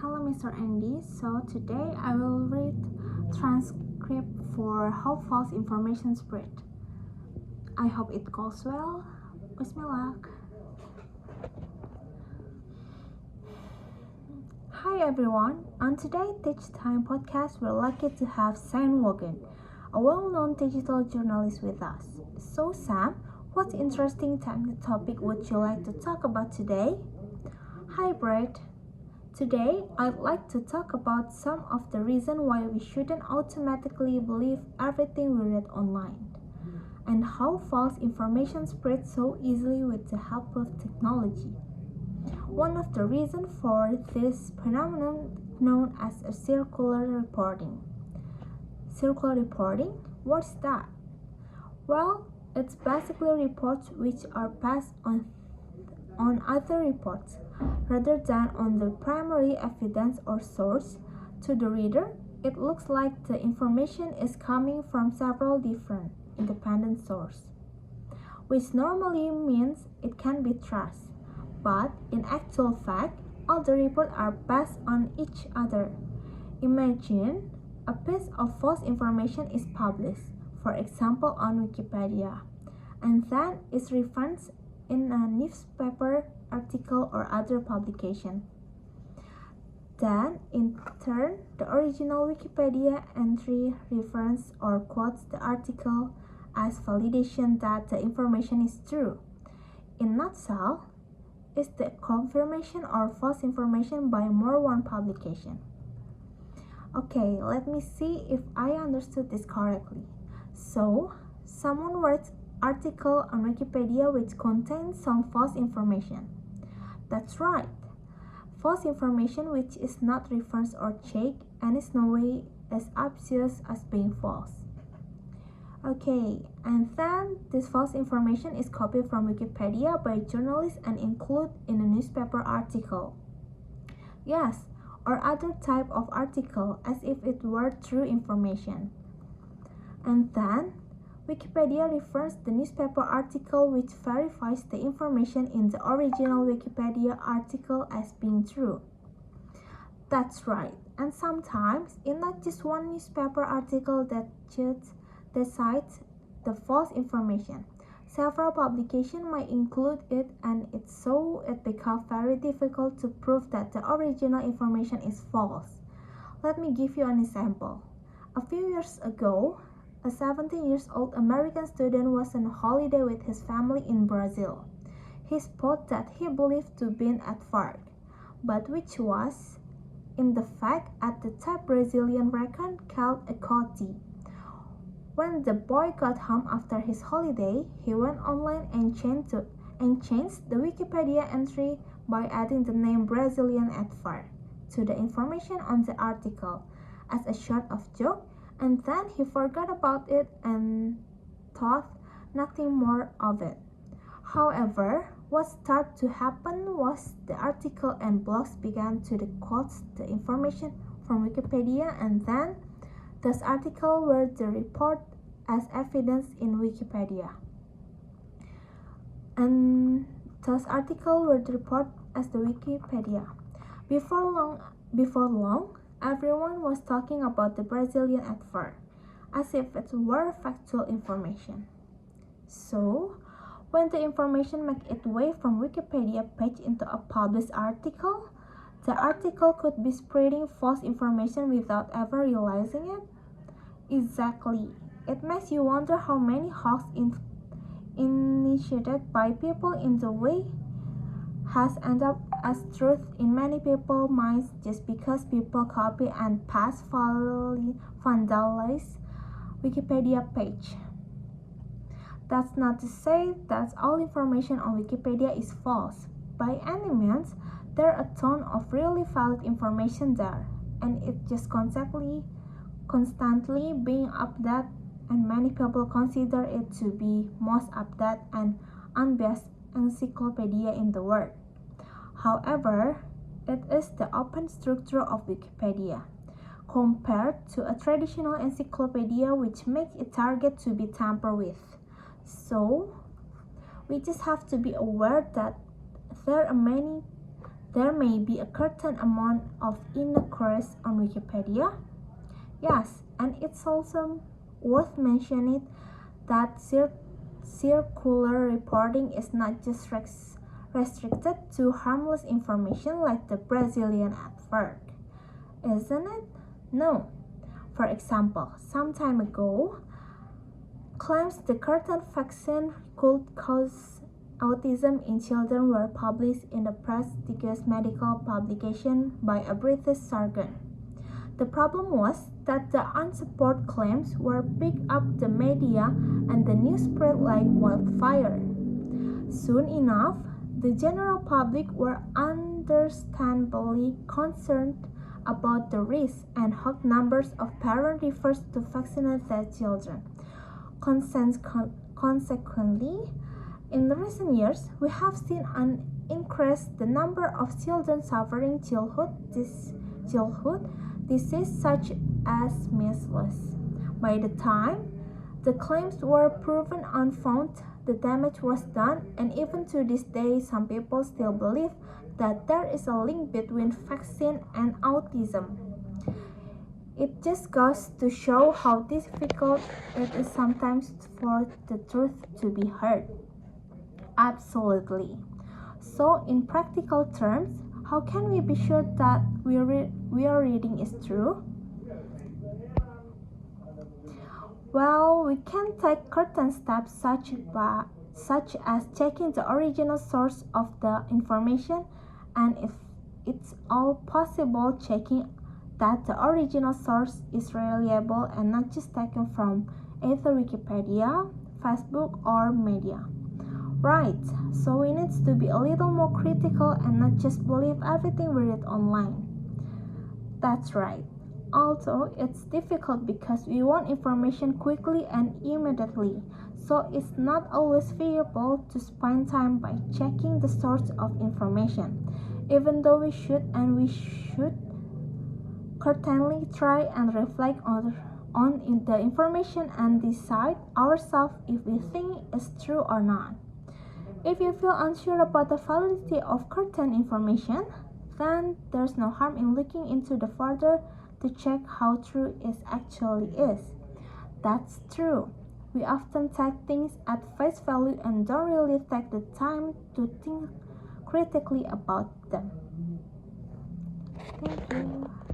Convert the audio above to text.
Hello Mr. Andy. So today I will read transcript for how false information spread. I hope it goes well. Wish me luck. Hi everyone. On today's Teach Time podcast, we're lucky to have Sam Wogan, a well-known digital journalist with us. So Sam, what interesting topic would you like to talk about today? Hi Brett. Today, I'd like to talk about some of the reasons why we shouldn't automatically believe everything we read online, and how false information spreads so easily with the help of technology. One of the reasons for this phenomenon known as a circular reporting. Circular reporting? What's that? Well, it's basically reports which are passed on other reports rather than on the primary evidence or source. To the reader, it looks like the information is coming from several different independent sources, which normally means it can be trusted, but in actual fact, all the reports are based on each other. Imagine a piece of false information is published, for example on Wikipedia, and then is referenced in a newspaper article or other publication. Then, in turn, the original Wikipedia entry references or quotes the article as validation that the information is true. In a nutshell, it's the confirmation or false information by more one publication. Okay, let me see if I understood this correctly. So, someone writes article on Wikipedia which contains some false information. That's right. False information which is not referenced or checked and is no way as obvious as being false. Okay, and then this false information is copied from Wikipedia by journalists and included in a newspaper article. Yes, or other type of article as if it were true information. And then Wikipedia refers the newspaper article which verifies the information in the original Wikipedia article as being true. That's right, and sometimes it's not just one newspaper article that cites the false information. Several publications might include it, and it becomes very difficult to prove that the original information is false. Let me give you an example. A few years ago, a 17-year-old American student was on holiday with his family in Brazil. He spotted that he believed to be at fault, but which was, in the fact, at the type Brazilian reckon called a coati. When the boy got home after his holiday, he went online and changed the Wikipedia entry by adding the name Brazilian at fault to the information on the article as a sort of joke. And then he forgot about it and thought nothing more of it. However, what started to happen was the article and blogs began to quote the information from Wikipedia, and then those articles were the report as evidence in Wikipedia. And those articles were the report as the Wikipedia. Before long, everyone was talking about the Brazilian at first, as if it were factual information. So, when the information made its way from Wikipedia page into a published article, the article could be spreading false information without ever realizing it. Exactly. It makes you wonder how many hoax initiated by people in the way has ended up as truth in many people's minds just because people copy and paste vandalize Wikipedia page. That's not to say that all information on Wikipedia is false. By any means, there are a ton of really valid information there, and it's just constantly being updated, and many people consider it to be most updated and unbiased encyclopedia in the world. However, it is the open structure of Wikipedia, compared to a traditional encyclopedia which makes it target to be tampered with. So, we just have to be aware that there are many there may be a certain amount of inaccuracy on Wikipedia. Yes, and it's also worth mentioning that circular reporting is not just restricted to harmless information like the Brazilian advert, isn't it? No. For example, some time ago, claims the curtain vaccine could cause autism in children were published in a prestigious medical publication by a British surgeon. The problem was that the unsupported claims were picked up the media and the news spread like wildfire. Soon enough, the general public were understandably concerned about the risks and high numbers of parents refused to vaccinate their children. Consequently, in recent years, we have seen an increase the number of children suffering childhood disease such as measles. By the time the claims were proven unfounded, the damage was done, and even to this day, some people still believe that there is a link between vaccine and autism. It just goes to show how difficult it is sometimes for the truth to be heard. Absolutely. So, in practical terms, how can we be sure that we are reading is true? Well, we can take certain steps such as checking the original source of the information, and if it's all possible, checking that the original source is reliable and not just taken from either Wikipedia, Facebook, or media. Right, so we need to be a little more critical and not just believe everything we read online. That's right. Also, it's difficult because we want information quickly and immediately, so it's not always feasible to spend time by checking the source of information, even though we should certainly try and reflect on the information and decide ourselves if we think it's true or not. If you feel unsure about the validity of certain information, then there's no harm in looking into the further to check how true it actually is. That's true. We often take things at face value and don't really take the time to think critically about them. Thank you.